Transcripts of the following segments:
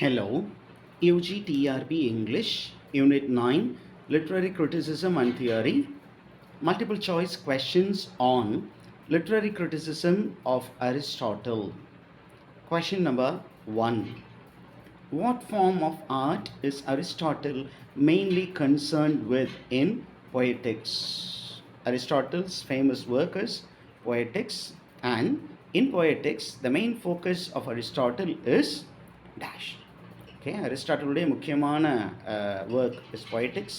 Hello, ugc-ug-pg-trb-english, Unit 9, Literary Criticism and Theory, multiple choice questions on literary criticism of Aristotle. Question number 1. What form of art is Aristotle mainly concerned with in Poetics? Aristotle's famous work is Poetics, and in Poetics, the main focus of Aristotle is dash. Okay, Aristotle's முக்கியமான work is Poetics,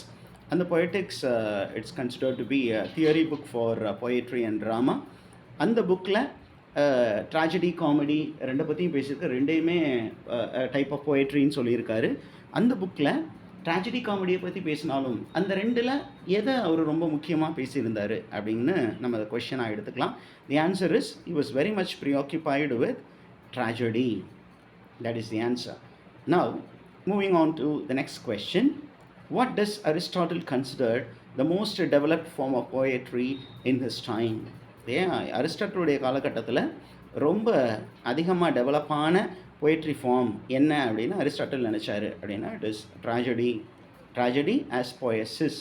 and the Poetics it's considered to be a theory book for poetry and drama. அந்த புக்கில் tragedy comedy ரெண்டை பற்றியும் பேசியிருக்கு. ரெண்டையுமே type of போயட்ரின்னு சொல்லியிருக்காரு. அந்த புக்கில் tragedy காமெடியை பற்றி பேசினாலும் அந்த ரெண்டில் எதை அவர் ரொம்ப முக்கியமாக பேசியிருந்தார் அப்படின்னு நம்ம அதை கொஷனாக எடுத்துக்கலாம். தி answer is he was very much preoccupied with tragedy. That is the answer. Now, moving on to the next question. What does Aristotle consider the most developed form of poetry in his time? அரிஸ்டாட்டிலுடைய காலகட்டத்தில் ரொம்ப அதிகமாக டெவலப்பான poetry form என்ன அப்படின்னு Aristotle நினச்சாரு அப்படின்னா it is tragedy as poiesis.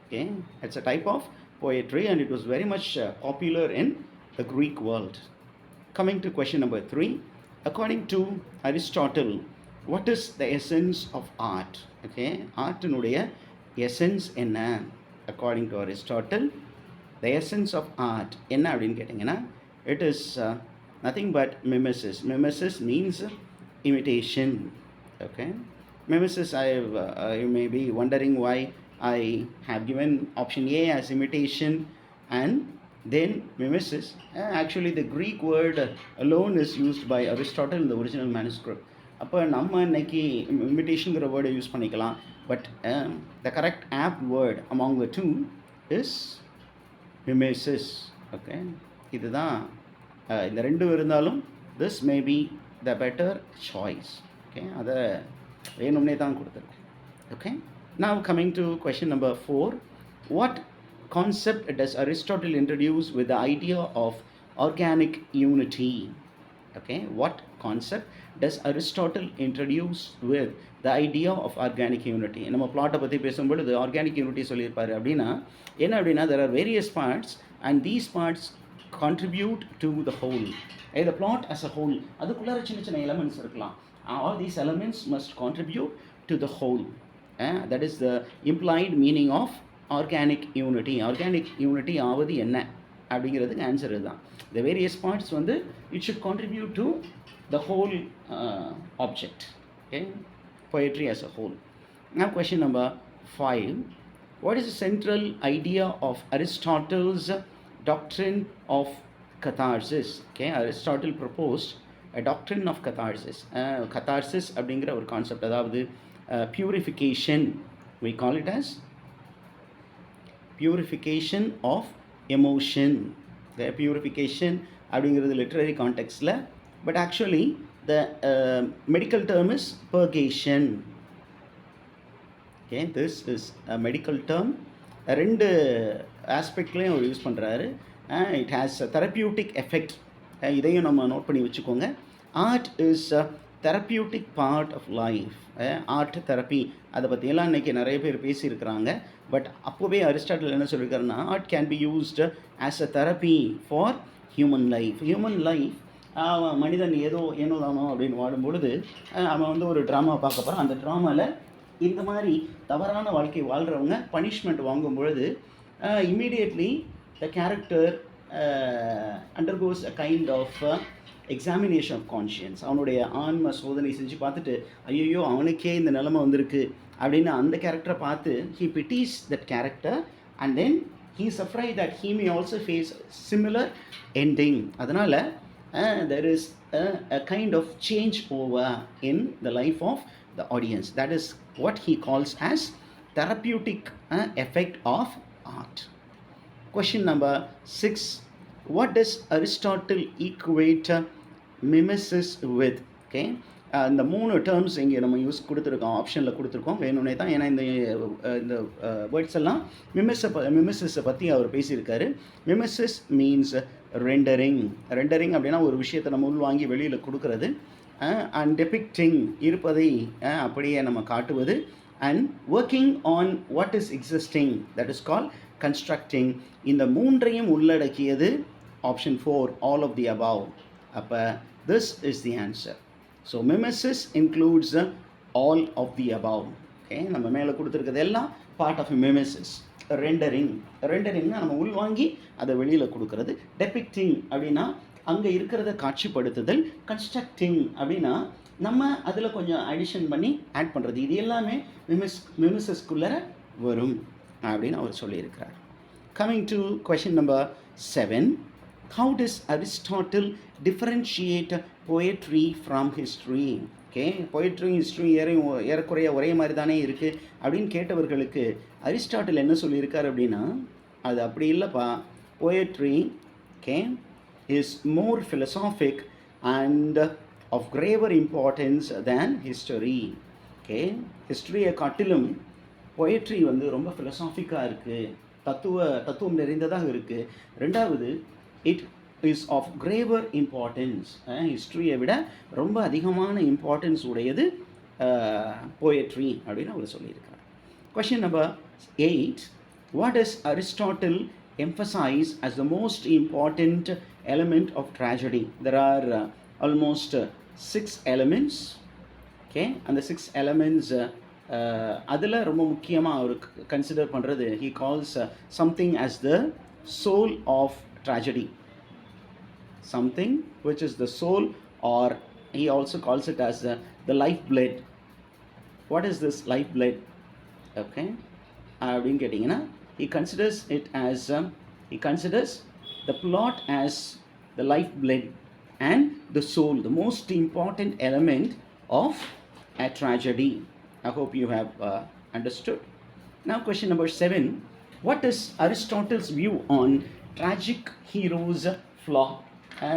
Okay, it's a type of poetry and it was very much popular in the Greek world. Coming to question number 3. According to Aristotle, what is the essence of art? Okay, ஆர்ட்டினுடைய essence என்ன? According to Aristotle, the essence of art என்ன அப்படின்னு கேட்டிங்கன்னா it is nothing but mimesis. Mimesis means imitation. Okay, mimesis, you may be wondering why I have given option A as imitation and then mimesis. Actually the Greek word alone is used by Aristotle in the original manuscript. அப்போ நம்ம இன்னைக்கு இமிட்டேஷனுங்கிற வேர்டை use பண்ணிக்கலாம். But the correct apt word among the two is mimesis. Okay, இதுதான் இந்த ரெண்டும் இருந்தாலும் this may be the better choice. Okay, அதை வேணும்னே தான் கொடுத்துருக்கேன். Okay, now coming to question number 4. What concept does Aristotle introduce with the idea of organic unity? Okay, what concept does Aristotle introduce with the idea of organic unity? நம்ம பிளாட்டை பற்றி பேசும்பொழுது organic unity சொல்லியிருப்பார். அப்படின்னா என்ன அப்படின்னா there are various parts and these parts contribute to the whole. The plot as a whole, அதுக்குள்ளே சின்ன சின்ன எலமெண்ட்ஸ் இருக்கலாம். All these elements must contribute to the whole. That is the implied meaning of organic unity. Organic unity ஆவது என்ன அப்படிங்கிறதுக்கு answer இதுதான். The various parts வந்து it should contribute to the whole object. Okay, poetry as a whole. Now question number 5. What is the central idea of Aristotle's doctrine of catharsis? Okay, Aristotle proposed a doctrine of catharsis. Catharsis அப்படிங்கிற ஒரு concept, அதாவது purification. We call it as purification of emotion. The purification அப்படிங்கிறது literary கான்டெக்ஸ்டில், but actually the medical term is purgation. Okay, this is a medical term. ரெண்டு ஆஸ்பெக்ட்லேயும் அவர் use பண்ணுறாரு. It has a therapeutic effect. இதையும் நம்ம note பண்ணி வச்சுக்கோங்க. Art is a therapeutic part of life. Art therapy அதை பற்றியெல்லாம் இன்றைக்கி நிறைய பேர் பேசியிருக்கிறாங்க. பட் அப்போவே அரிஸ்டாட்டில் என்ன சொல்லியிருக்காருன்னா art can be used as a therapy for human life. Human life, மனிதன் ஏனோ தானோ அப்படின்னு வாடும்பொழுது அவன் வந்து ஒரு ட்ராமா பார்க்க போகிறான். அந்த ட்ராமாவில் இந்த மாதிரி தவறான வாழ்க்கை வாழ்கிறவங்க பனிஷ்மெண்ட் வாங்கும் பொழுது immediately the character undergoes a kind of examination of conscience. அவனுடைய ஆன்ம சோதனை செஞ்சு பார்த்துட்டு ஐயோ அவனுக்கே இந்த நிலைமை வந்திருக்கு அப்படின்னு அந்த கேரக்டரை பார்த்து he pities that character and then he is afraid that he may also face similar ending. அதனால் there is a kind of change over in the life of the audience. That is what he calls as therapeutic effect of art. Question number 6. What does Aristotle equate mimesis with? Okay, இந்த 3 terms இங்கே நம்ம கொடுத்துருக்கோம், ஆப்ஷனில் கொடுத்துருக்கோம் வேணும்னே தான். ஏன்னா இந்த வேர்ட்ஸ் எல்லாம் மிமெசிஸை பற்றி அவர் பேசியிருக்காரு. மிமெசிஸ் மீன்ஸ் ரெண்டரிங். ரெண்டரிங் அப்படின்னா ஒரு விஷயத்தை நம்ம உள்வாங்கி வெளியில் கொடுக்குறது. அண்ட் டெபிக்டிங் இருப்பதை அப்படியே நம்ம காட்டுவது, and working on what is existing that is call constructing. இந்த மூன்றையும் உள்ளடக்கியது option 4 all of the above. அப்போ this is the answer. So mimesis includes all of the above. Okay, நம்ம மேலே கொடுத்துருக்கிறது எல்லாம் பார்ட் ஆஃப் மிமெசிஸ். ரெண்டரிங்னா நம்ம உள்வாங்கி அதை வெளியில் கொடுக்கறது. டெபிக்டிங் அப்படின்னா அங்கே இருக்கிறத காட்சிப்படுத்துதல். கன்ஸ்ட்ரக்டிங் அப்படின்னா நம்ம அதில் கொஞ்சம் அடிஷன் பண்ணி ஆட் பண்ணுறது. இது எல்லாமே மிமிசஸ்குள்ளே வரும் அப்படின்னு அவர் சொல்லியிருக்கிறார். Coming to question number 7. How does Aristotle differentiate poetry from history? Okay, poetry history ஏறக்குறைய ஒரே மாதிரி தானே இருக்குது அப்படின்னு கேட்டவர்களுக்கு அரிஸ்டாட்டில் என்ன சொல்லியிருக்கார் அப்படின்னா, அது அப்படி இல்லைப்பா. Poetry okay is more philosophic and of graver importance than history. ஓகே, ஹிஸ்ட்ரியை காட்டிலும் பொயட்ரி வந்து ரொம்ப ஃபிலசாஃபிக்காக இருக்குது, தத்துவம் நிறைந்ததாக இருக்குது. ரெண்டாவது, இட் இஸ் ஆஃப் கிரேவர் இம்பார்ட்டன்ஸ். ஹிஸ்ட்ரியை விட ரொம்ப அதிகமான இம்பார்ட்டன்ஸ் உடையது போயட்ரி அப்படின்னு அவர் சொல்லியிருக்கார். Question number 8. What does Aristotle emphasize as the most important element of tragedy? There are almost 6 elements. Okay, and the 6 elements அதில் ரொம்ப முக்கியமாக அவர் கன்சிடர் பண்ணுறது, he calls something as the soul of tragedy. Something which is the soul, or he also calls it as the lifeblood. What is this lifeblood? Okay, அப்படின்னு கேட்டிங்கன்னா he considers it as he considers the plot as the lifeblood and the soul, the most important element of a tragedy. I hope you have understood. Now question number 7. What is Aristotle's view on tragic hero's flaw?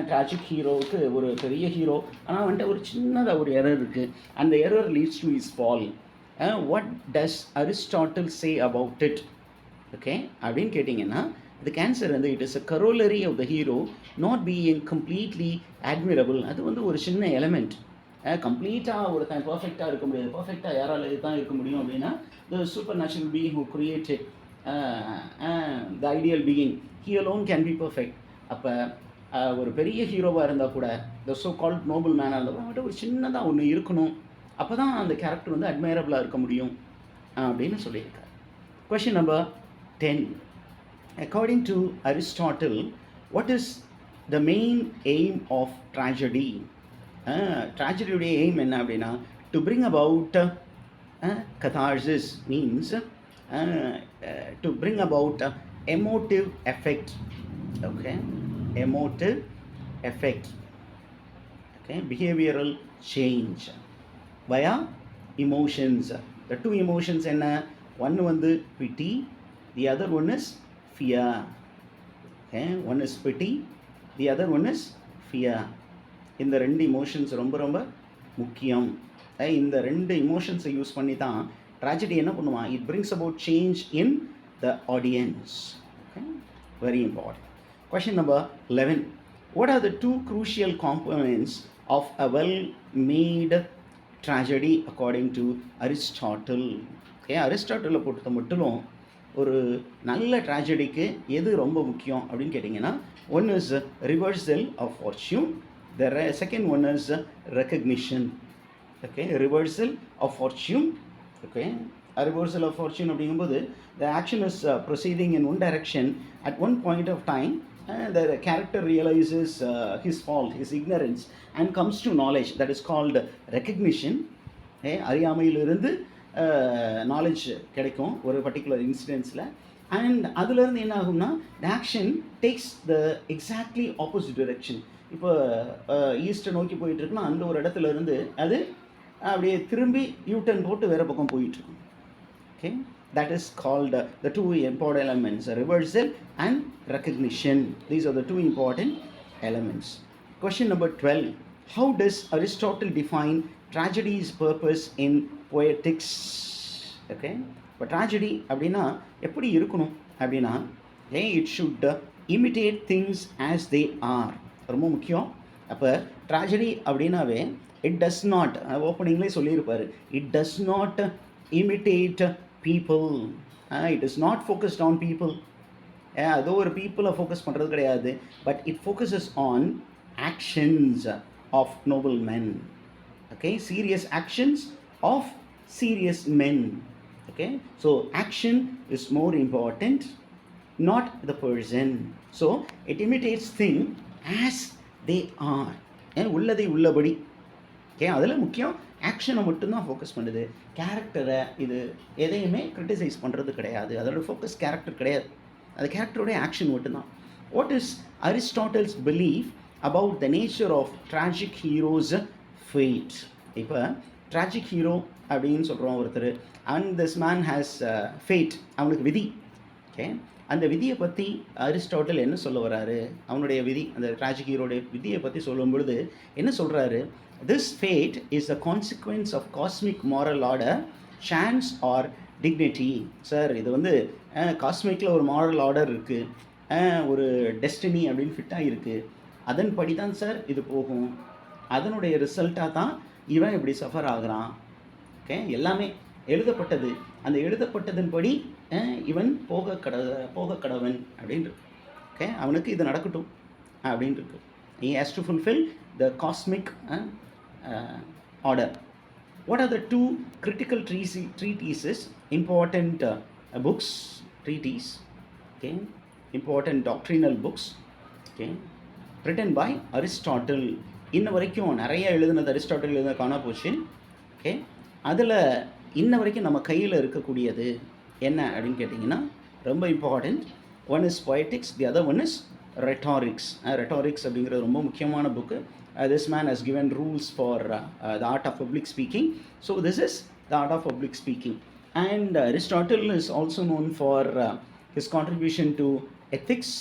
Tragic ஹீரோவுக்கு ஒரு பெரிய hero, ஆனால் வந்துட்டு ஒரு சின்னதாக ஒரு error இருக்குது. அந்த error leads to his fall. What does Aristotle say about it? Okay, அப்படின்னு கேட்டிங்கன்னா இதுக்கு ஆன்சர் வந்து it is a corollary of the hero not being completely admirable. அது வந்து ஒரு சின்ன எலமெண்ட். கம்ப்ளீட்டாக ஒருத்தன் பர்ஃபெக்டாக இருக்க முடியாது. பர்ஃபெக்டாக யாரால் தான் இருக்க முடியும் அப்படின்னா த super natural being who created the ideal being, he alone can be perfect. அப்போ ஒரு பெரிய ஹீரோவாக இருந்தால் கூட, த ஸோ கால்ட் நோபல் மேனாக இருந்தால் கூட அவங்கள்ட்ட ஒரு சின்னதாக ஒன்று இருக்கணும். அப்போ தான் அந்த கேரக்டர் வந்து அட்மைரபிளாக இருக்க முடியும் அப்படின்னு சொல்லியிருக்காரு. Question number 10. According to Aristotle, what is the main aim of tragedy? Tragedy-உடைய எய்ம் என்ன அப்படின்னா, to bring about catharsis, means to bring about emotive effect. Okay, emotive effect. Okay, behavioral change via emotions. The two emotions enna, one வந்து pity, the other one is fear. Okay, one is pity, the other one is fear. இந்த ரெண்டு emotions ரொம்ப ரொம்ப முக்கியம். இந்த ரெண்டு emotions use பண்ணி தான் tragedy என்ன பண்ணுவான், it brings about change in the audience. Okay, very important. Question number 11. What are the two crucial components of a well-made tragedy according to Aristotle? Okay, Aristotle பொறுத்த மட்டும் ஒரு நல்ல ட்ராஜடிக்கு எது ரொம்ப முக்கியம் அப்படின்னு கேட்டிங்கன்னா, one is reversal of fortune, the second one is recognition. Okay, reversal of fortune. Okay, a reversal of fortune அப்படிங்கும்போது the action is proceeding in one direction at one point of time. The character realizes his fault, his ignorance, and comes to knowledge. That is called recognition. அறியாமையிலிருந்து knowledge கிடைக்கும் ஒரு particular இன்சிடென்ட்ஸில். And அதுலேருந்து என்ன ஆகும்னா, the action takes the exactly opposite direction. இப்போ ஈஸ்ட்டை நோக்கி போயிட்டுருக்குன்னா அந்த ஒரு இடத்துல இருந்து அது அப்படியே திரும்பி யூட்டர்ன் போட்டு வேறு பக்கம் போயிட்டுருக்கும். Okay, that is called the two important elements, reversal and recognition. These are the two important elements. Question number 12. How does Aristotle define tragedy's purpose in poetics? Okay, இப்போ tragedy அப்படின்னா எப்படி இருக்கணும் அப்படின்னா, it should imitate things as they are. ரொம்ப முக்கியம். அப்போ tragedy அப்படின்னாவே it does not, ஓப்பனிங்லேயே சொல்லியிருப்பார், it does not imitate people, it is not focused on people. அதோ ஒரு பீப்புளை ஃபோக்கஸ் பண்ணுறது கிடையாது, but it focuses on actions of noble men. Okay, serious actions of serious men. Okay, so action is more important, not the person. So it imitates thing as they are, உள்ளதை உள்ளபடி. Okay, அதில் முக்கியம் ஆக்ஷனை மட்டும்தான் focus பண்ணுது, கேரக்டரை இது எதையுமே criticise பண்ணுறது கிடையாது, அதோட ஃபோக்கஸ் கேரக்டர் கிடையாது, அது கேரக்டருடைய ஆக்ஷன் மட்டும்தான். What is Aristotle's belief about the nature of tragic hero's fate? இப்போ ட்ராஜிக் ஹீரோ அப்படின்னு சொல்கிறோம் ஒருத்தர், and this man has fate, அவனுக்கு விதி. ஓகே, அந்த விதியை பற்றி அரிஸ்டாட்டில் என்ன சொல்ல வர்றாரு, அவனுடைய விதி, அந்த ட்ராஜிக் ஹீரோடைய விதியை பற்றி சொல்லும் பொழுது என்ன சொல்கிறாரு? This fate is a consequence of cosmic moral order, chance or dignity. Sir, இது வந்து காஸ்மிக்கில் ஒரு மாரல் ஆர்டர் இருக்குது, ஒரு டெஸ்டினி அப்படின்னு ஃபிட்டாக இருக்குது, அதன்படி தான் சார் இது போகும், அதனுடைய ரிசல்ட்டாக தான் இவன் இப்படி சஃபர் ஆகுறான். ஓகே, எல்லாமே எழுதப்பட்டது, அந்த எழுதப்பட்டதன்படி இவன் போக கடவன் அப்படின்னு இருக்கு. ஓகே, அவனுக்கு இது நடக்கட்டும் அப்படின்னு இருக்கு. he has to fulfill the cosmic order. What are the two critical treatises, important books, treatise, okay, important doctrinal books, okay, written by Aristotle? இன்ன வரைக்கும் நிறைய எழுதுனது அரிஸ்டாட்டில் எழுத காண போச்சு. ஓகே, அதில் இன்ன வரைக்கும் நம்ம கையில் இருக்கக்கூடியது என்ன அப்படின்னு கேட்டிங்கன்னா ரொம்ப important. One is poetics, the other one is rhetorics. Rhetorics அப்படிங்கிறது ரொம்ப முக்கியமான book. This man has given rules for the art of public speaking. So this is the art of public speaking. And Aristotle is also known for his contribution to ethics.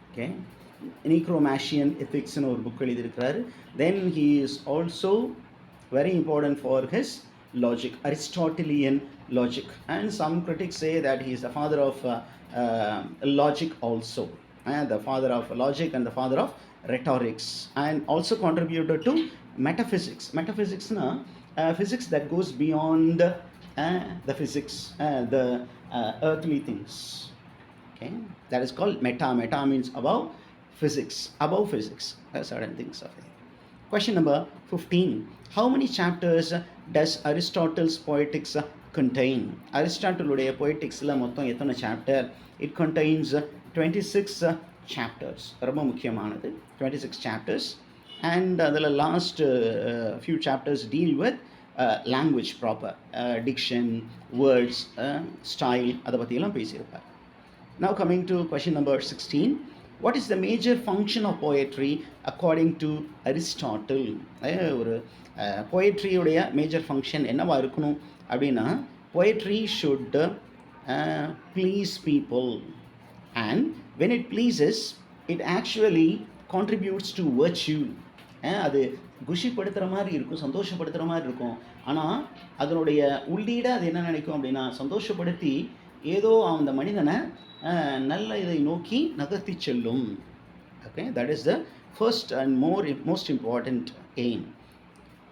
Okay, Necromantian ethicsன்னு ஒரு book எழுதியிருக்கிறாரு. Then he is also very important for his logic, Aristotelian logic, and some critics say that he is the father of logic also, the father of logic and the father of rhetorics, and also contributed to metaphysics. Metaphysics na physics that goes beyond the physics, the earthly things. Okay, that is called meta. Meta means above physics, certain things of it. Question number 15. How many chapters does Aristotle's poetics contain? Aristotle உடைய poeticsல மொத்தம் எத்தனை chapter? It contains 26 chapters. ரொம்ப முக்கியமானது, 26 chapters. And அதில் last few chapters deal with language proper, diction, words, style, அதை பற்றியெல்லாம் பேசியிருப்பார். Now coming to question number 16. What is the major function of poetry according to Aristotle? ஒரு poetry-உடைய major function என்னவா இருக்கணும் அப்படின்னா, poetry should please people, and when it pleases, it actually contributes to virtue. அது குஷிப்படுத்துகிற மாதிரி இருக்கும், சந்தோஷப்படுத்துகிற மாதிரி இருக்கும், ஆனால் அதனுடைய உள்ளீட அது என்ன நினைக்கும் அப்படின்னா, சந்தோஷப்படுத்தி ஏதோ அந்த மனிதனை நல்ல இதை நோக்கி நகர்த்தி செல்லும். Okay, that is the first and most important aim.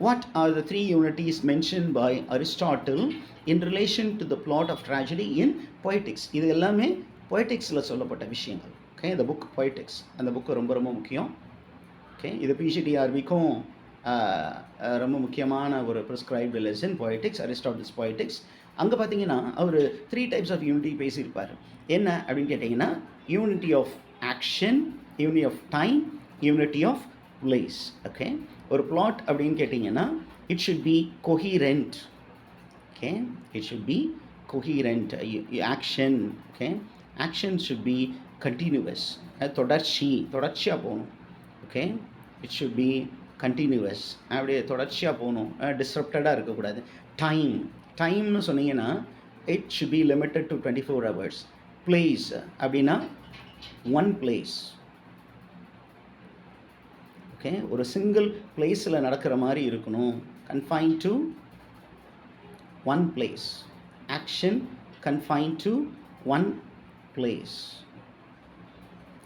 What are the three unities mentioned by Aristotle in relation to the plot of tragedy in poetics? இது எல்லாமே poeticsல சொல்லப்பட்ட விஷயங்கள். ஓகே, the book poetics, அந்த புக்கு ரொம்ப ரொம்ப முக்கியம். Okay, இது PGTRBக்கும் ரொம்ப முக்கியமான ஒரு prescribed lesson poetics, Aristotle's poetics. அங்கே பார்த்தீங்கன்னா அவர் 3 types ஆஃப் யூனிட்டி பேசியிருப்பார். என்ன அப்படின்னு கேட்டிங்கன்னா, unity of action, unity of time, unity of place. Okay, ஒரு பிளாட் அப்படின்னு கேட்டிங்கன்னா it should be coherent. Okay, it should be coherent. Action, okay, action should be continuous, தொடர்ச்சியாக போகணும். Okay, it should be continuous, அப்படியே தொடர்ச்சியாக போகணும், டிஸ்ரப்டடாக இருக்கக்கூடாது. டைம்னு சொன்னீங்கன்னா it should be limited to 24 hours. Place அப்படின்னா ஒன் பிளேஸ். ஓகே, ஒரு சிங்கிள் பிளேஸில் நடக்கிற மாதிரி இருக்கணும். Confine to one place. Action confine to one place.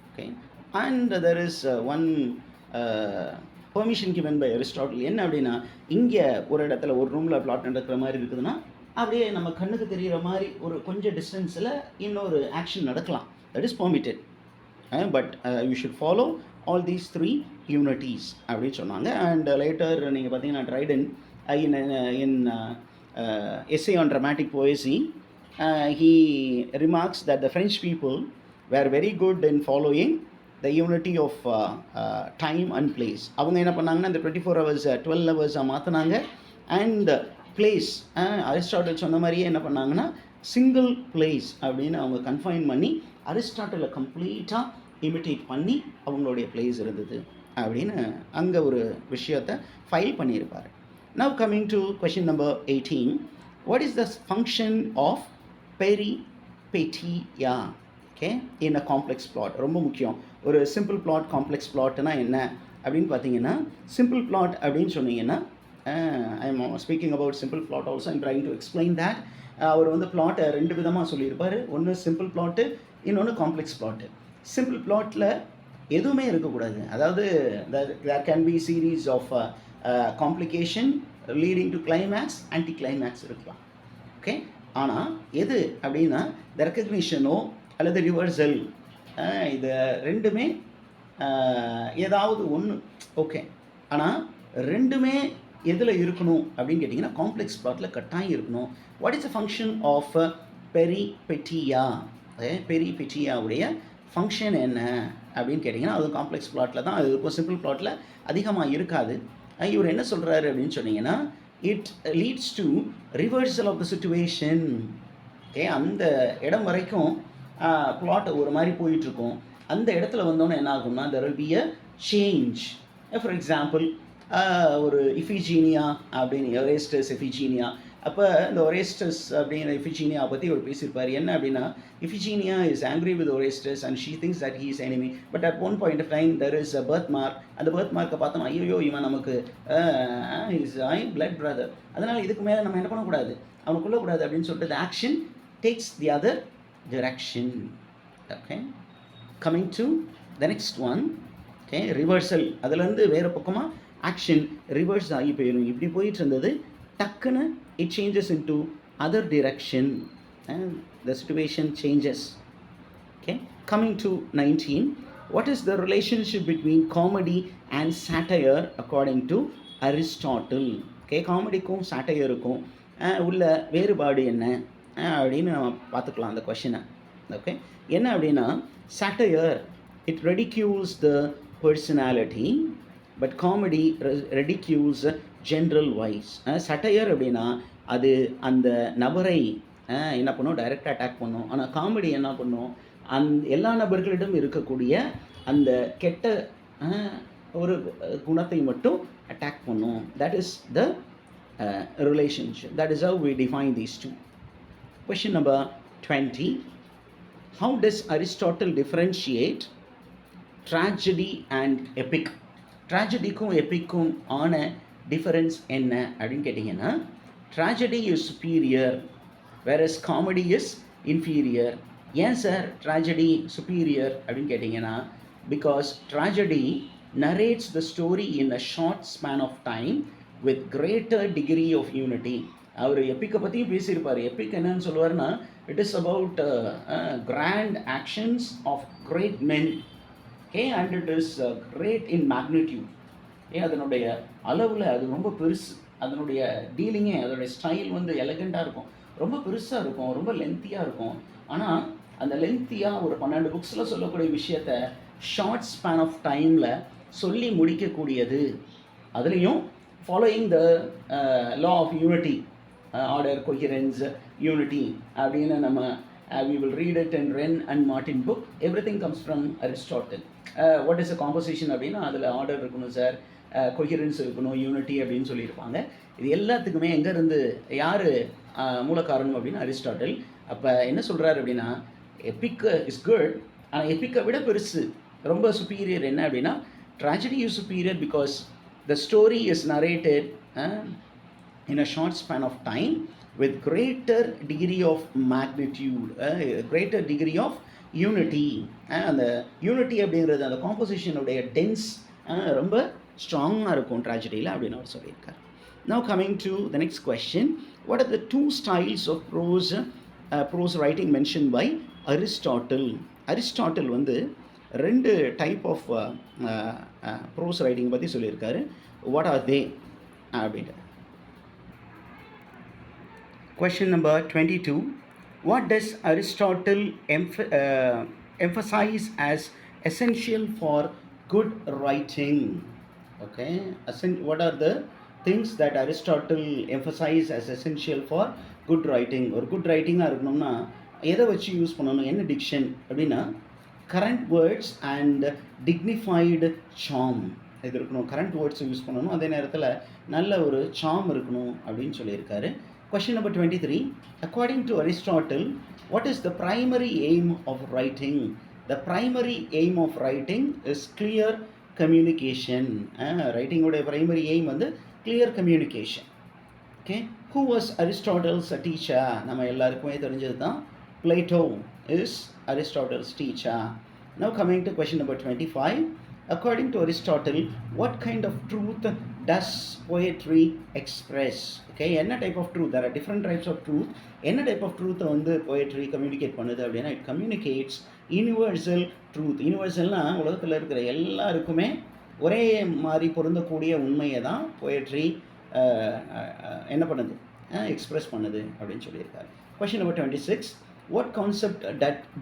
Okay, and there is one permission given by Aristotle. என்ன அப்படின்னா, இங்கே ஒரு இடத்துல ஒரு ரூமில் பிளாட் நடக்கிற மாதிரி இருக்குதுன்னா, அப்படியே நம்ம கண்ணுக்கு தெரிகிற மாதிரி ஒரு கொஞ்சம் டிஸ்டன்ஸில் இன்னொரு ஆக்ஷன் நடக்கலாம். That is permitted. But you should follow all these 3 unities அப்படின்னு சொன்னாங்க. அண்ட் லேட்டர் நீங்கள் பார்த்தீங்கன்னா Triton in essay on dramatic poesy, he remarks that the French people were very good in following the unity of time and place. அவங்க என்ன பண்ணாங்கன்னா இந்த 24 hours 12 hours மாற்றினாங்க. And place Aristotle சொன்ன மாதிரியே என்ன பண்ணாங்கன்னா சிங்கிள் பிளேஸ் அப்படின்னு அவங்க கன்ஃபைன் பண்ணி அரிஸ்டாட்டிலை கம்ப்ளீட்டாக இமிட்டேட் பண்ணி அவங்களுடைய பிளேஸ் இருந்தது அப்படின்னு அங்கே ஒரு விஷயத்தை ஃபைல் பண்ணியிருப்பார். Now coming to question number 18, what is the function of peripeteia, okay, in a complex plot? ரொம்ப முக்கியம். ஒரு சிம்பிள் பிளாட் காம்ப்ளெக்ஸ் பிளாட்னா என்ன அப்படின்னு பார்த்தீங்கன்னா, சிம்பிள் பிளாட் அப்படின்னு சொன்னீங்கன்னா, I am speaking about simple plot also, I'm trying to explain that. அவர் வந்து பிளாட்டை 2 விதமாக சொல்லியிருப்பார். ஒன்று சிம்பிள் பிளாட்டு, இன்னொன்று காம்ப்ளெக்ஸ் பிளாட்டு. சிம்பிள் பிளாட்டில் எதுவுமே இருக்கக்கூடாது. அதாவது there can be series of complication leading to climax, anti climax இருக்கலாம். ஓகே, ஆனால் எது அப்படின்னா த ரெக்கக்னிஷனோ அல்லது ரிவர்சல், இது ரெண்டுமே ஏதாவது ஒன்று. ஓகே, ஆனால் ரெண்டுமே எதில் இருக்கணும் அப்படின்னு கேட்டிங்கன்னா காம்ப்ளெக்ஸ் பிளாட்டில் கட்டாயம் இருக்கணும். What is the function of peripeteia? பெரிபெட்டியாவுடைய ஃபங்க்ஷன் என்ன அப்படின்னு கேட்டிங்கன்னா அது காம்ப்ளெக்ஸ் பிளாட்டில் தான் அது இருக்கும், சிம்பிள் பிளாட்டில் அதிகமாக இருக்காது. இவர் என்ன சொல்கிறாரு அப்படின்னு சொன்னீங்கன்னா, it leads to reversal of the situation. Okay, அந்த இடம் வரைக்கும் பிளாட் ஒரு மாதிரி போயிட்டுருக்கும். அந்த இடத்துல வந்தோன்னே என்ன ஆகும்னா there will be a change. For example ஒரு இஃபிஜீனியா அப்படின்னு, ஒரேஸ்டஸ் இஃபிஜீனியா. அப்போ இந்த ஒரேஸ்டஸ் அப்படிங்கிற இஃபிஜீனியா பற்றி ஒரு பேசியிருப்பார். என்ன அப்படின்னா, Iphigenia is angry with Orestes and she thinks that he is enemy. But at one point of time there is a birth mark. அந்த பர்த் மார்க்கை பார்த்தோம், ஐயோ இவன் நமக்கு இஸ் ஐ பிளட் பிரதர், அதனால் இதுக்கு மேலே நம்ம என்ன பண்ணக்கூடாது, அவனை கொல்லக்கூடாது அப்படின்னு சொல்லிட்டு the action takes the other direction. Okay, coming to the next one. Okay, reversal. அதுலேருந்து வேறு பக்கமாக ஆக்ஷன் ரிவர்ஸ் ஆகி போயிடும். இப்படி போயிட்டு இருந்தது, டக்குன்னு it changes into other direction and the situation changes. Okay, coming to 19, what is the relationship between comedy and satire according to Aristotle? Okay, காமெடிக்கும் சாட்டையருக்கும் உள்ள வேறுபாடு என்ன அப்படின்னு நம்ம பார்த்துக்கலாம் அந்த கொஷினை. ஓகே, என்ன அப்படின்னா சாட்டையர் it ridicules the personality, but comedy ridicules general wise. Satire அப்படின்னா அது அந்த நபரை என்ன பண்ணும், டைரெக்டாக அட்டாக் பண்ணும். ஆனால் காமெடி என்ன பண்ணும், எல்லா நபர்களிடம் இருக்கக்கூடிய அந்த கெட்ட ஒரு குணத்தை மட்டும் அட்டாக் பண்ணும். That is the relationship. That is how we define these two. Question number 20, how does Aristotle differentiate tragedy and epic? ட்ராஜடிக்கும் எப்பிக்கும் ஆன டிஃபரன்ஸ் என்ன அப்படின்னு கேட்டிங்கன்னா, tragedy is superior whereas comedy is inferior. ஏன் சார் ட்ராஜடி சுப்பீரியர் அப்படின்னு கேட்டிங்கன்னா, because tragedy narrates the story in a short span of time with greater degree of unity. அவர் எப்பிக்கை பற்றியும் பேசியிருப்பார். எப்பிக் என்னன்னு சொல்லுவார்னா, it is about grand actions of great men. Okay, and it is great in magnitude. அதனுடைய அளவில் அது ரொம்ப பெருசு. அதனுடைய டீலிங்கே, அதனுடைய ஸ்டைல் வந்து எலகண்ட்டாக இருக்கும், ரொம்ப பெருசாக இருக்கும், ரொம்ப லென்த்தியாக இருக்கும். ஆனால் அந்த லென்த்தியாக ஒரு 12 புக்ஸில் சொல்லக்கூடிய விஷயத்த ஷார்ட் ஸ்பேன் ஆஃப் டைமில் சொல்லி முடிக்கக்கூடியது. அதுலேயும் following the law of unity, order, coherence, unity அப்படின்னு நம்ம we will read it in Wren and Martin book. Everything comes from Aristotle. What is a composition அப்படின்னா அதில் ஆர்டர் இருக்கணும் சார், கொஹிரன்ஸ் இருக்கணும், யூனிட்டி அப்படின்னு சொல்லியிருப்பாங்க. இது எல்லாத்துக்குமே எங்கேருந்து யார் மூல காரணம் அப்படின்னா அரிஸ்டாட்டில். அப்போ என்ன சொல்கிறார் அப்படின்னா, எப்பிக் இஸ் குட், ஆனால் எப்பிக்கை விட பெருசு, ரொம்ப சுப்பீரியர். என்ன அப்படின்னா, tragedy is superior because the story is narrated in a short span of time with greater degree of magnitude, greater degree of unity. அந்த யூனிட்டி அப்படிங்கிறது அந்த காம்போசிஷனுடைய டென்ஸ் ரொம்ப ஸ்ட்ராங்காக இருக்கும் ட்ராஜடியில் அப்படின்னு அவர் சொல்லியிருக்கார். Now coming to the next question, what are the two styles of prose writing mentioned by Aristotle? Aristotle வந்து ரெண்டு டைப் ஆஃப் ப்ரோஸ் ரைட்டிங் பற்றி சொல்லியிருக்காரு. வாட் ஆர் தே அப்படின்ட்டு. Question number 22. What does Aristotle emphasize as essential for good writing? Okay, what are the things that Aristotle emphasize as essential for good writing? ஒரு good ரைட்டிங்காக இருக்கணும்னா எதை வச்சு use பண்ணணும், என்ன diction அப்படின்னா கரண்ட் வேர்ட்ஸ் அண்ட் டிக்னிஃபைடு சாம் இது இருக்கணும். Current words use பண்ணணும், அதே நேரத்தில் நல்ல ஒரு சாம் இருக்கணும் அப்படின்னு சொல்லியிருக்காரு. Question number 23. According to Aristotle, what is the primary aim of writing? The primary aim of writing is clear communication. Writing oda primary aim வந்து clear communication. Okay. Who was Aristotle's teacher? நம்ம எல்லாருக்குமே தெரிஞ்சது தான், Plato is Aristotle's teacher. Now coming to question number 25. According to Aristotle, what kind of truth does poetry express? Okay, என்ன type of truth? There are different types of truth. என்ன type of ட்ரூத்தை வந்து poetry communicate பண்ணுது அப்படின்னா, it communicates universal truth. யூனிவர்சல்னா உலகத்தில் இருக்கிற எல்லாருக்குமே ஒரே மாதிரி பொருந்தக்கூடிய உண்மையை தான் poetry என்ன பண்ணுது, எக்ஸ்பிரஸ் பண்ணுது அப்படின்னு சொல்லியிருக்காரு. Question number 26. What concept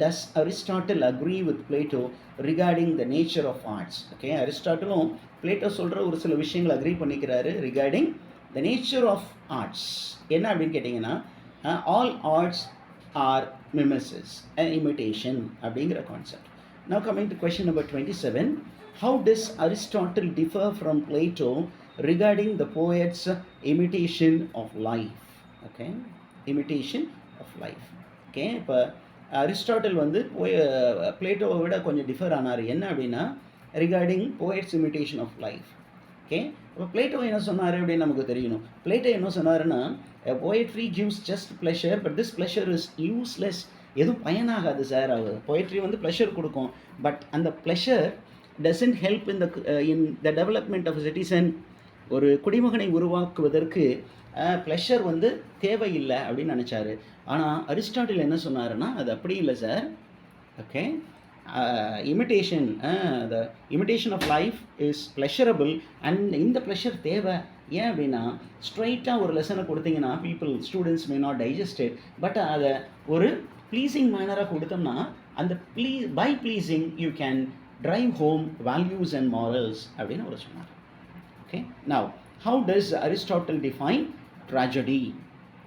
does Aristotle agree with Plato regarding the nature of arts? Okay, Aristotleம் Plato சொல்கிற ஒரு சில விஷயங்கள் அக்ரி பண்ணிக்கிறாரு regarding the nature of arts. என்ன அப்படின்னு கேட்டிங்கன்னா, all arts are mimesis, an imitation அப்படிங்கிற concept. Now coming to question number 27. How does Aristotle differ from Plato regarding the poet's imitation of life? Okay, imitation of life. Okay, இப்போ Aristotle வந்து பிளேட்டோவை விட கொஞ்சம் differ ஆனார். என்ன அப்படின்னா regarding poets imitation of life. Okay, இப்போ Plato என்ன சொன்னார் அப்படின்னு நமக்கு தெரியணும். பிளேட்டோ என்ன சொன்னாருன்னா, poetry gives just pleasure but this pleasure is useless. எதுவும் பயனாகாது சார். அவர் போயட்ரி வந்து ப்ளஷர் கொடுக்கும், பட் அந்த pleasure doesn't help in the development of citizen. ஒரு குடிமகனை உருவாக்குவதற்கு ப்ளஷர் வந்து தேவையில்லை அப்படின்னு நினச்சாரு. ஆனால் அரிஸ்டாட்டில் என்ன சொன்னாருன்னா, அது அப்படி இல்லை sir. Okay, imitation the imitation of life is pleasurable and இந்த ப்ளஷர் தேவை. ஏன் அப்படின்னா, ஸ்ட்ரைட்டாக ஒரு லெசனை கொடுத்தீங்கன்னா students may not digested, but அதை ஒரு ப்ளீஸிங் மேனராக கொடுத்தோம்னா அந்த by pleasing you can drive home values and morals அப்படின்னு அவர் சொன்னார். Okay, now how does Aristotle define tragedy?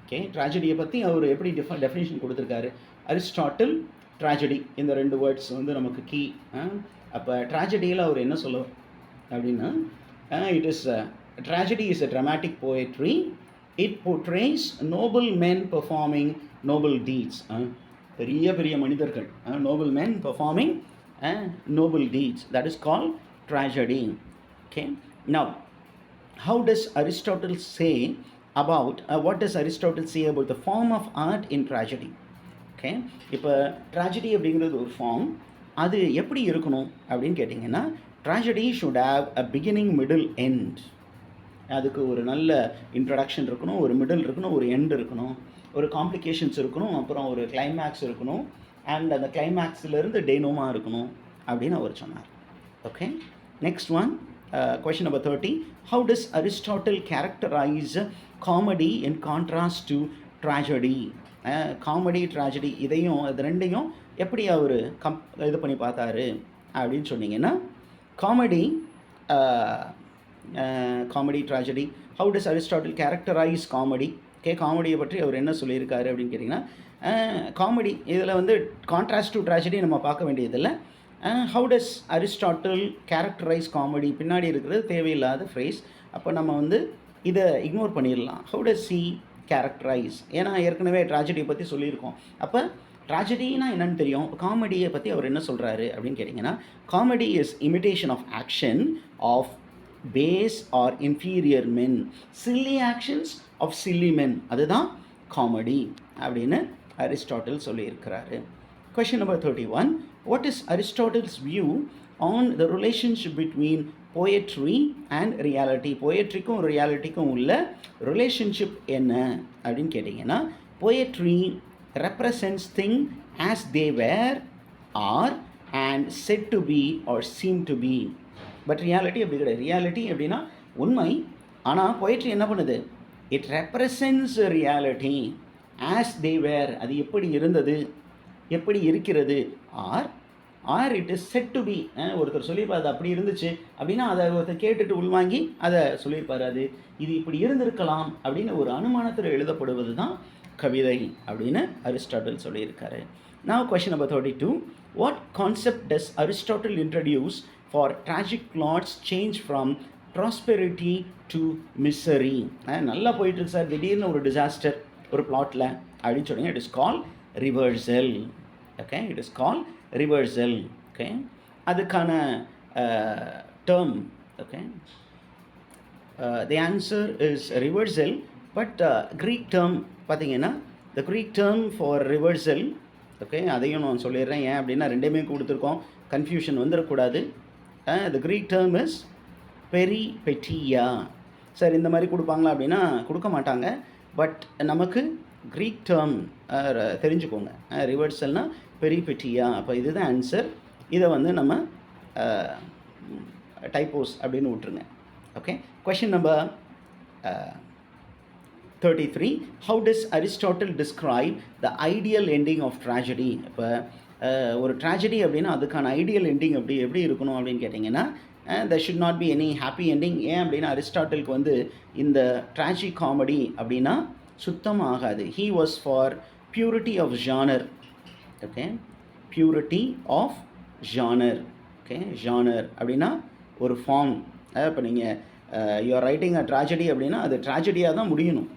Okay, tragedy பற்றி அவர் எப்படி டெஃபினேஷன் கொடுத்துருக்காரு. அரிஸ்டாட்டில் ட்ராஜடி இந்த ரெண்டு வேர்ட்ஸ் வந்து நமக்கு கீ. அப்போ ட்ராஜடியில் அவர் என்ன சொல்லுவார் அப்படின்னா, it is tragedy is a dramatic poetry. It portrays Nobel men performing Nobel deeds. பெரிய பெரிய மனிதர்கள், Nobel men performing Nobel deeds, that is called tragedy. Okay, now how does Aristotle say about what does Aristotle say about the form of art in tragedy? Okay, இப்போ tragedy அப்படிங்கிறது ஒரு form, அது எப்படி இருக்கணும் அப்படின்னு கேட்டிங்கன்னா, tragedy should have a beginning, middle, end. அதுக்கு ஒரு நல்ல இன்ட்ரடக்ஷன் இருக்கணும், ஒரு மிடில் இருக்கணும், ஒரு எண்ட் இருக்கணும், ஒரு காம்ப்ளிகேஷன்ஸ் இருக்கணும், அப்புறம் ஒரு கிளைமேக்ஸ் இருக்கணும், அண்ட் அந்த கிளைமேக்ஸ்லேருந்து டெனோமா இருக்கணும் அப்படின்னு அவர் சொன்னார். Okay, next one. Question number 30. How does Aristotle characterize comedy in contrast to tragedy? Comedy tragedy இதையும் இது ரெண்டையும் எப்படி அவர் இது பண்ணி பார்த்தாரு அப்படின்னு சொன்னீங்கன்னா, comedy tragedy, how does Aristotle characterise comedy. Okay, காமெடியை பற்றி அவர் என்ன சொல்லியிருக்காரு அப்படின்னு கேட்டிங்கன்னா, காமெடி இதில் வந்து கான்ட்ராஸ்ட் டு ட்ராஜடி நம்ம பார்க்க வேண்டியதில்லை. How does Aristotle characterise comedy பின்னாடி இருக்கிறது தேவையில்லாத ஃப்ரேஸ். அப்போ நம்ம வந்து இதை இக்னோர் பண்ணிடலாம். ஹவு டஸ் சி கேரக்டரைஸ், ஏன்னா ஏற்கனவே ட்ராஜடியை பற்றி சொல்லியிருக்கோம். அப்போ ட்ராஜடினா என்னென்னு தெரியும். காமெடியை பற்றி அவர் என்ன சொல்கிறாரு அப்படின்னு கேட்டிங்கன்னா, comedy is imitation of action of base or inferior men, silly actions of silly men, அதுதான் காமெடி அப்படின்னு அரிஸ்டாட்டில் சொல்லியிருக்கிறாரு. Question number 31. What is Aristotle's view on the relationship between poetry and reality. போயட்ரிக்கும் ரியாலிட்டிக்கும் உள்ள ரிலேஷன்ஷிப் என்ன அப்படின்னு கேட்டிங்கன்னா, poetry represents things as they were, are and said to be or seem to be. But reality அப்படி கிடையாது. Reality அப்படின்னா உண்மை, ஆனால் poetry என்ன பண்ணுது? It represents reality as they were, அது எப்படி இருந்தது, எப்படி இருக்கிறது. Or it is said to be, ஒருத்தர் சொல்லியிருப்பார் அது அப்படி இருந்துச்சு அப்படின்னா அதை ஒருத்தர் கேட்டுட்டு உள்வாங்கி அதை சொல்லியிருப்பார், அது இது இப்படி இருந்திருக்கலாம் அப்படின்னு ஒரு அனுமானத்தில் எழுதப்படுவது தான் கவிதை அப்படின்னு அரிஸ்டாட்டில் சொல்லியிருக்காரு. Now question number 32. What concept does Aristotle introduce for tragic plots change from prosperity to misery? நல்லா போயிட்டு இருக்கு சார், திடீர்னு ஒரு டிசாஸ்டர் ஒரு பிளாட்டில் அப்படின்னு சொன்னீங்க. It is call reversal. Okay, it is call reversal. Okay, அதுக்கான term, okay, the answer is reversal. But Greek term பார்த்தீங்கன்னா, the Greek term for reversal, okay, அதையும் நான் சொல்லிடுறேன். ஏன் அப்படின்னா ரெண்டுமே கொடுத்துருக்கோம், கன்ஃபியூஷன் வந்துடக்கூடாது. The Greek term is peripeteia. Sir இந்த மாதிரி கொடுப்பாங்களா அப்படின்னா கொடுக்க மாட்டாங்க. பட் நமக்கு க்ரீக் டேர்ம் தெரிஞ்சுக்கோங்க. ரிவர்சல்னால் பெரிபெட்டியா. அப்போ இதுதான் ஆன்சர். இதை வந்து நம்ம டைப்போஸ் அப்படின்னு விட்டுருங்க. Okay, question number 33. How does Aristotle describe the ideal ending of tragedy? இப்போ ஒரு ட்ராஜடி அப்படின்னா அதுக்கான ஐடியல் எண்டிங் எப்படி இருக்கணும் அப்படின்னு கேட்டிங்கன்னா, there should not be any happy ending. ஏன் அப்படின்னா அரிஸ்டாட்டிலுக்கு வந்து இந்த ட்ராஜி காமெடி அப்படின்னா சுத்தமாக ஆகாது. he was for purity of genre. Okay, purity of genre. Okay, genre அப்படின்னா ஒரு ஃபார்ம். இப்போ நீங்கள் you are writing a tragedy அப்படின்னா அது ட்ராஜடியாக தான் முடியணும்.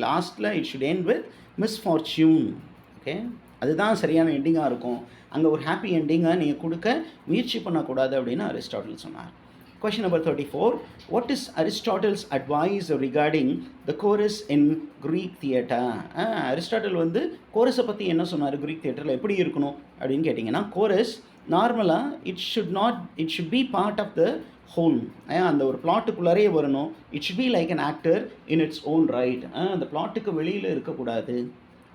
லாஸ்ட்டில் it should end with misfortune. Okay, அதுதான் சரியான எண்டிங்காக இருக்கும். அங்கே ஒரு ஹாப்பி எண்டிங்காக நீங்கள் கொடுக்க முயற்சி பண்ணக்கூடாது அப்படின்னு அரிஸ்டாட்டில் சொன்னார். Question number 34. What is Aristotle's advice regarding the chorus in Greek theatre? Aristotle வந்து கோரஸை பற்றி என்ன சொன்னார்? க்ரீக் தியேட்டரில் எப்படி இருக்கணும் அப்படின்னு கேட்டிங்கன்னா, கோரஸ் நார்மலாக it should be part of the whole. அந்த ஒரு பிளாட்டுக்குள்ளாரே வரணும். It should be like an actor in its own right. அந்த பிளாட்டுக்கு வெளியில் இருக்கக்கூடாது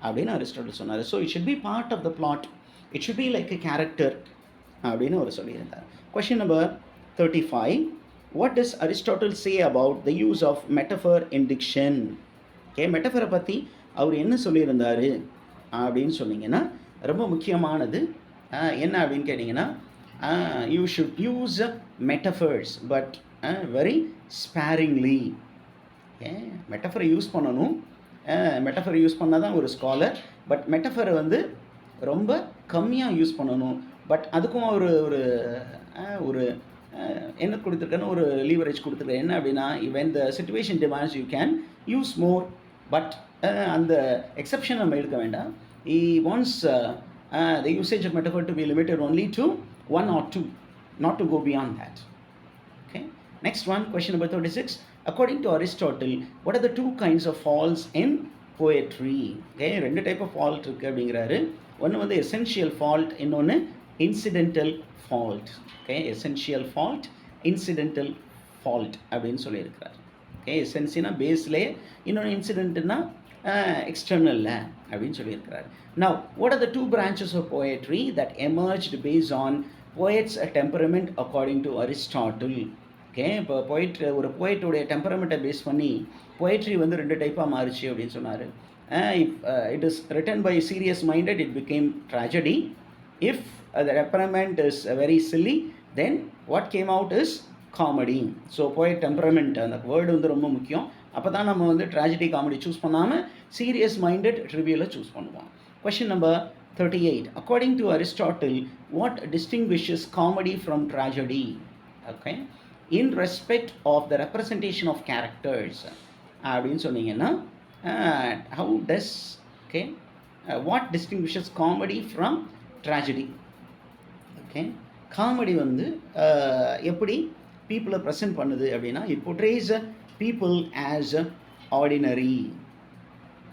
அப்படின்னு அரிஸ்டாட்டில் சொன்னார். So it should be part of the plot. It should be like a character அப்படின்னு அவர் சொல்லியிருந்தார். Question number 35. What does Aristotle say about the use of metaphor in diction? ஓகே, மெட்டஃபரை பற்றி அவர் என்ன சொல்லியிருந்தார் அப்படின்னு சொன்னீங்கன்னா ரொம்ப முக்கியமானது என்ன அப்படின்னு கேட்டிங்கன்னா, you should use metaphors but very sparingly. Okay, மெட்டஃபரை யூஸ் பண்ணணும். மெட்டஃபரை யூஸ் பண்ணால் தான் ஒரு ஸ்காலர். பட் மெட்டஃபரை வந்து ரொம்ப கம்மியாக யூஸ் பண்ணணும். பட் அதுக்கும் ஒரு ஒரு ஒரு என்ன கொடுத்துருக்கேன்னு ஒரு லீவரேஜ் கொடுத்துருக்கேன். என்ன அப்படின்னா, when the situation demands you can use more, but அந்த எக்ஸப்ஷன் நம்ம எடுக்க வேண்டாம். he wants the usage of metaphor to be limited only to 1 or 2, not to go beyond that. Okay, next one, question number 36. According to Aristotle, what are the two kinds of faults in poetry? Okay, ரெண்டு type of fault இருக்குது அப்படிங்கிறாரு. ஒன்று வந்து essential fault, இன்னொன்று incidental fault. Okay, essential fault, incidental fault அப்படின்னு சொல்லியிருக்கிறார். Okay, எசென்சினா பேஸ்லே, இன்னொன்று இன்சிடென்ட்னா எக்ஸ்டர்னலில் அப்படின்னு சொல்லியிருக்கிறார். Now, what are the two branches of poetry that emerged based on poet's temperament according to Aristotle? Okay, இப்போ ஒரு போய்ட்டுடைய டெம்பரமெண்ட்டை பேஸ் பண்ணி போய்ட்ரி வந்து ரெண்டு டைப்பாக மாறிச்சு அப்படின்னு சொன்னார். If it is written by serious minded, it became tragedy. If the temperament is very silly, then what came out is comedy. So poet temperament, அந்த வேர்டு வந்து ரொம்ப முக்கியம். அப்போ தான் நம்ம வந்து ட்ராஜடி காமெடி சூஸ் பண்ணாமல் சீரியஸ் மைண்டட் ட்ரிவியலை சூஸ் பண்ணுவோம். Question number 38. According to Aristotle, what distinguishes comedy from tragedy? Okay, in respect of the representation of characters அப்படின்னு சொன்னீங்கன்னா, how does, okay, what distinguishes comedy from tragedy? Okay, comedy வந்து எப்படி பீப்புளை present பண்ணுது அப்படின்னா, it portrays people as ordinary.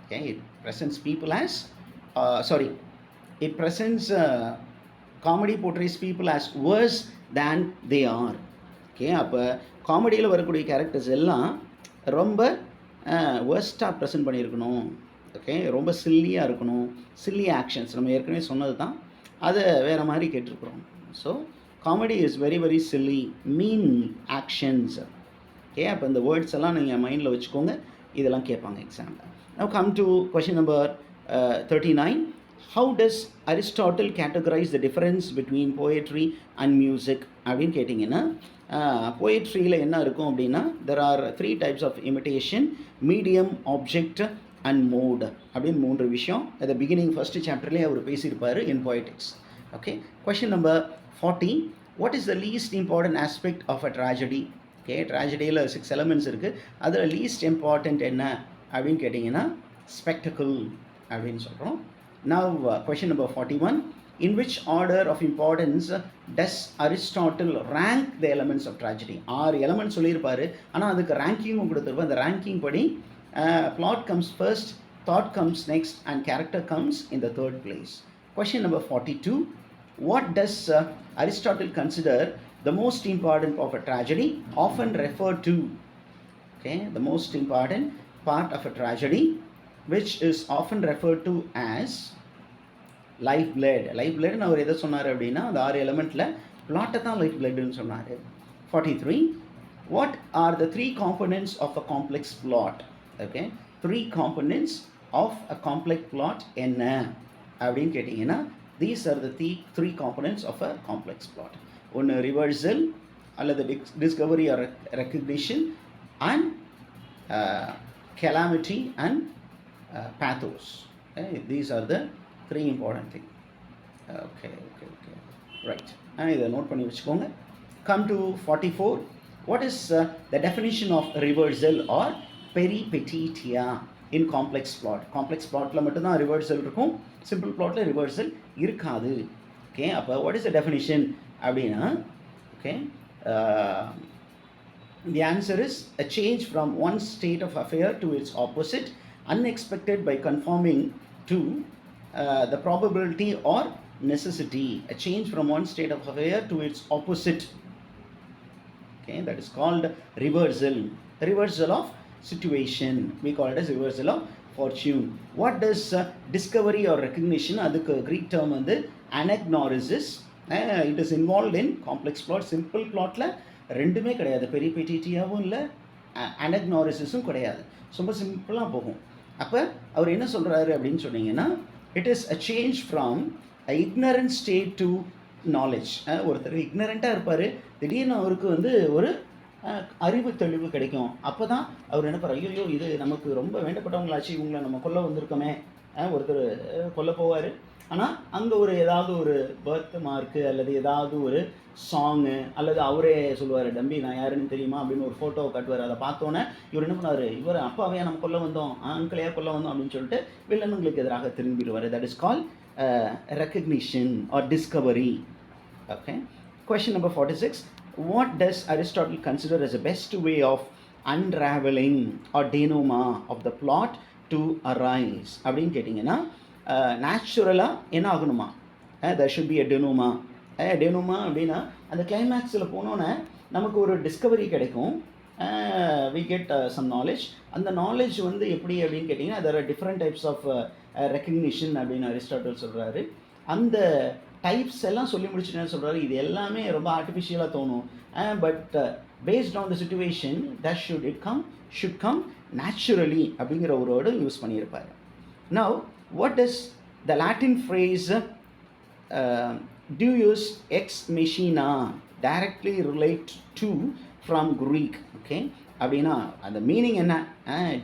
Okay, it presents people as it presents comedy portrays people as worse than they are. Okay, அப்போ காமெடியில் வரக்கூடிய characters எல்லாம் ரொம்ப வேர்ஸ்ட்டாக present பண்ணியிருக்கணும். ஓகே, ரொம்ப சில்லியாக இருக்கணும். சில்லி ஆக்ஷன்ஸ் நம்ம ஏற்கனவே சொன்னது தான், அதை வேறு மாதிரி கேட்டிருக்கிறோம். So comedy is very very chilli, mean actions. Okay, அப்போ இந்த வேர்ட்ஸ் எல்லாம் நீங்கள் மைண்டில் வச்சுக்கோங்க, இதெல்லாம் கேட்பாங்க எக்ஸாமில். Now come to question number 39. How does Aristotle categorize the difference between poetry and music அப்படின்னு கேட்டிங்கன்னா, போயட்ரியில் என்ன இருக்கும் அப்படின்னா, there are 3 types of imitation, medium, object and mode அப்படின்னு 3 விஷயம். at the beginning first chapterலேயே அவர் பேசியிருப்பார் in poetics. okay, question number 40. what is the least important aspect of a tragedy? Okay, ட்ராஜடியில் 6 elements இருக்குது, அதில் லீஸ்ட் இம்பார்ட்டண்ட் என்ன அப்படின்னு கேட்டிங்கன்னா spectacle அப்படின்னு சொல்கிறோம். Now question number 41. in which order of importance does Aristotle rank the elements of tragedy? 6 elements சொல்லியிருப்பார், ஆனால் அதுக்கு ரேங்கிங்கும் கொடுத்துருப்போம். அந்த ரேங்கிங் படி plot comes first, thought comes next and character comes in the third place. question number 42. what does Aristotle consider the most important of a tragedy, often referred to? Okay, the most important part of a tragedy which is often referred to as life blood. Life பிளட்னு அவர் எதை சொன்னார் அப்படின்னா, அந்த 6 எலமெண்ட்டில் பிளாட்டை தான் life பிளட்னு சொன்னார். 43. what are the 3 components of a complex plot? Okay, 3 components of a complex plot என்ன அப்படின்னு கேட்டிங்கன்னா, these are the 3 components of a complex plot. ஒன்று ரிவர்சல் அல்லது discovery or recognition and calamity and pathos. These are the 3 important things. Okay, right. இதை note பண்ணி வச்சுக்கோங்க. come to 44. what is the definition of reversal or peripeteia in complex plot? complex plotல மட்டும்தான் reversal இருக்கும், simple plotல reversal இருக்காது. Okay, அப்போ what is the definition அப்படின்னா, okay, the answer is a change from one state of affair to its opposite, unexpected by conforming to the probability or necessity. A change from one state of affair to its opposite. Okay, that is called reversal. Reversal of situation, we call it as reversal of fortune. what does discovery or recognition? அதுக்கு Greek term வந்து anagnoresis. it is involved in complex plot. simple plotல ரெண்டுமே கிடையாது, பெரிபெட்டியாவும் இல்லை, அனக்னாரிசிஸும் கிடையாது, ரொம்ப சிம்பிளாக போகும். அப்போ அவர் என்ன சொல்கிறாரு அப்படின்னு சொன்னீங்கன்னா, it is a change from ignorant state to knowledge. ஒருத்தர் இக்னரண்ட்டாக இருப்பார், திடீர்னு அவருக்கு வந்து ஒரு அறிவு தெளிவு கிடைக்கும். அப்போ தான் அவர் நினைப்பார், ஐயோ இது நமக்கு ரொம்ப வேண்டப்பட்டவங்களாச்சு, இவங்களை நம்ம கொல்ல வந்திருக்கோமே. ஒருத்தர் கொல்ல போவார், ஆனால் அங்கே ஒரு ஏதாவது ஒரு பர்த் மார்க்கு அல்லது ஏதாவது ஒரு சாங்கு அல்லது அவரே சொல்லுவார், தம்பி நான் யாருன்னு தெரியுமா அப்படின்னு ஒரு ஃபோட்டோவை காட்டுவார். அதை பார்த்தோன்னே இவர் என்ன பண்ணார், இவர் அப்பாவையா நம்ம கொல்ல வந்தோம், அங்கிளையா கொல்ல வந்தோம் அப்படின்னு சொல்லிட்டு வில்லனுங்களுக்கு எதிராக திரும்பிடுவார். That is call recognition or discovery. Okay, question number 46. what does Aristotle consider as the best way of unraveling or denouement of the plot to arise அப்படின்னு கேட்டிங்கன்னா, நேச்சுரலாக என்ன ஆகணுமா, there should be a denouement. denouement அப்படின்னா அந்த கிளைமேக்ஸில் போனோன்னே நமக்கு ஒரு டிஸ்கவரி கிடைக்கும், we get some knowledge. அந்த நாலேஜ் வந்து எப்படி அப்படின்னு கேட்டிங்கன்னா, there are different types of recognition அப்படின்னு அரிஸ்டாட்டில் சொல்கிறாரு. அந்த டைப்ஸ் எல்லாம் சொல்லி முடிச்சுட்டு என்ன சொல்கிறாரு, இது எல்லாமே ரொம்ப ஆர்டிஃபிஷியலாக தோணும், but based on the situation that should come naturally அப்படிங்கிற ஒரு வேர்டு யூஸ் பண்ணியிருப்பார். Now what does the Latin phrase deus ex machina directly relate to from Greek? Okay, அப்படின்னா அந்த மீனிங் என்ன,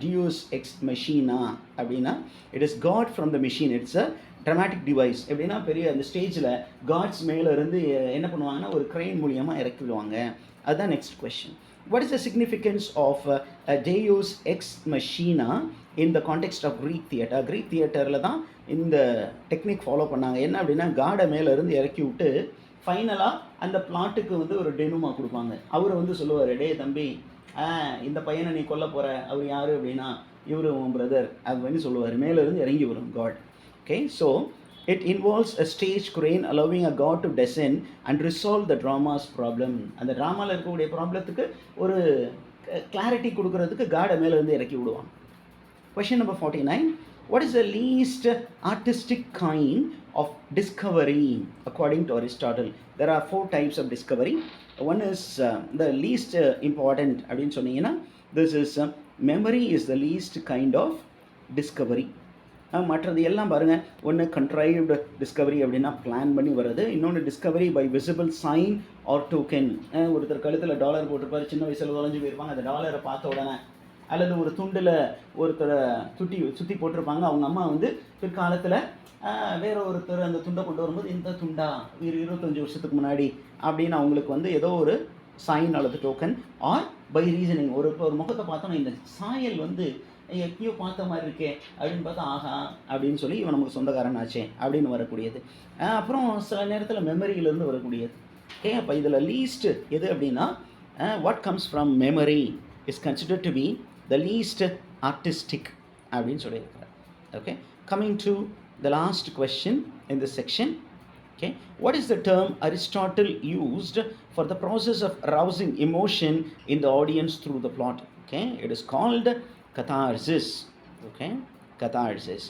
deus ex machina அப்படின்னா it is god from the machine. It's a dramatic device. எப்படின்னா பெரிய அந்த ஸ்டேஜில் God's மேலே இருந்து என்ன பண்ணுவாங்கன்னா ஒரு க்ரெயின் மூலியமாக இறக்கிடுவாங்க. அதுதான் next question. what is the significance of deus ex machina in the context of Greek theatre? Greek theatreல தான் இந்த டெக்னிக் ஃபாலோ பண்ணாங்க. என்ன அப்படின்னா, காடை மேலே இருந்து இறக்கி விட்டு ஃபைனலாக அந்த பிளாட்டுக்கு வந்து ஒரு டெனுமா கொடுப்பாங்க. அவர் வந்து சொல்லுவார், டே தம்பி இந்த பையனை நீ கொல்ல போகிற, அவர் யார் அப்படின்னா இவர் உன் பிரதர், அது வந்து சொல்லுவார். மேலேருந்து இறங்கி வரும் god. Okay, so It involves a stage crane allowing a god to descend and resolve the drama's problem. அந்த ட்ராமாவில் இருக்கக்கூடிய ப்ராப்ளத்துக்கு ஒரு கிளாரிட்டி கொடுக்கறதுக்கு காடை மேலேருந்து இறக்கி விடுவான். Question number 49. What is the least artistic kind of discovery according to Aristotle? There are 4 types of discovery. One is the least important அப்படின்னு சொன்னீங்கன்னா, this is memory is the least kind of discovery. மற்றது எல்லாம் பாருங்கள், ஒன்று கண்ட்ரைவ்டு Discovery அப்படின்னா plan பண்ணி வருது, இன்னொன்று discovery by visible sign or token. ஒருத்தர் கழுத்தில் டாலர் போட்டிருப்பார், சின்ன வயசில் தொலைஞ்சு போயிருப்பாங்க, அந்த டாலரை பார்த்த உடனே, அல்லது ஒரு துண்டில் ஒருத்தரை சுற்றி போட்டிருப்பாங்க, அவங்க அம்மா வந்து பிற்காலத்தில் வேற ஒருத்தர் அந்த துண்டை கொண்டு வரும்போது இந்த துண்டா 25 வருஷத்துக்கு முன்னாடி அப்படின்னு அவங்களுக்கு வந்து ஏதோ ஒரு சைன் அல்லது டோக்கன், ஆர் பை ரீசனிங். ஒரு முகத்தை பார்த்தோன்னா இந்த சாயல் வந்து எப்பயோ பார்த்த மாதிரி இருக்கே அப்படின்னு பார்த்தா, ஆஹா அப்படின்னு சொல்லி இவன் நமக்கு சொந்தக்காரன் ஆச்சே அப்படின்னு வரக்கூடியது. அப்புறம் சில நேரத்தில் மெமரியிலேருந்து வரக்கூடியது. ஓகே, அப்போ இதில் லீஸ்ட் எது அப்படின்னா, what comes from memory is considered to be the least artistic அப்படின்னு சொல்லியிருக்கிறார். Okay, coming to the last question in this section. Okay, what is the term Aristotle used for the process of arousing emotion in the audience through the plot? Okay, it is called catharsis. Okay, catharsis.